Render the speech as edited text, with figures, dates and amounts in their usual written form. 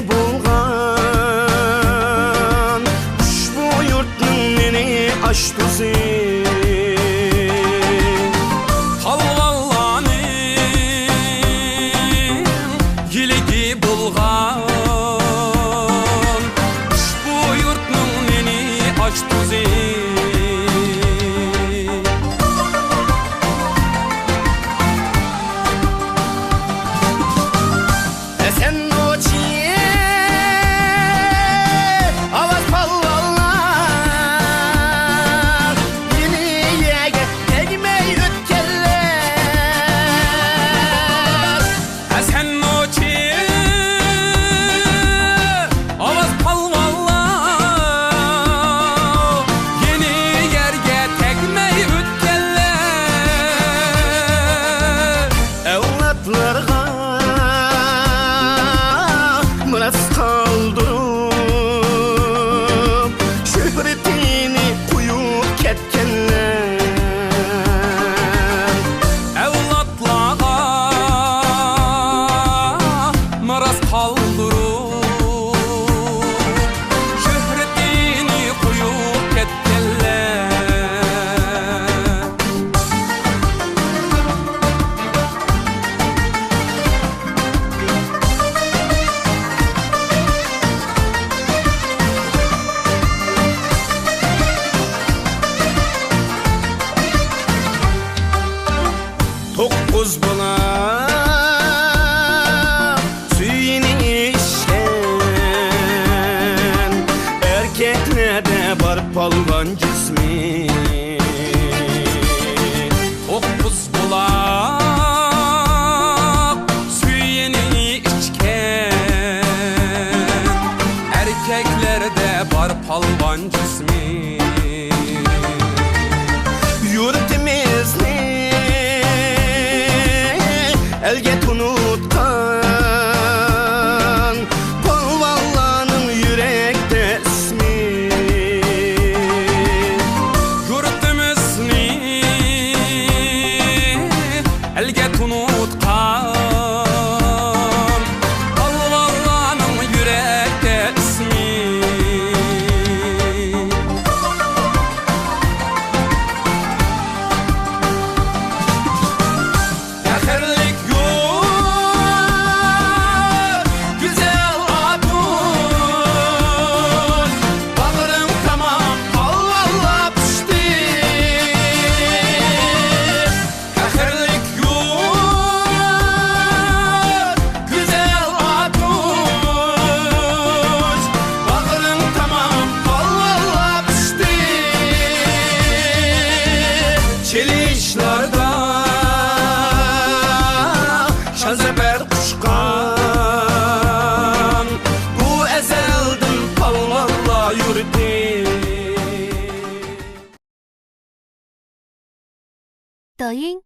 bulgan ushbu yurtning neni ash tuzi palvonlarning yiligi bulgan ushbu yurtning neni ash tuzi miras kaldırıp şöhretini kuyup ketkenler evlatlara miras kaldırıp şöhretini kuyup ketkenler To'qqiz bola suyini ishgan erkaklarda bor polvon jismi to'qqiz bola suyini ichgan erkaklarda bor polvon jismi yurtimizni elge unutkan polvonlarning yürekte ismi yurtimizni elge unutkan polvonlarning yürekte ismi Çelişlarda şazeber kuşkan bu ezelden palvonlar yurdi 抖音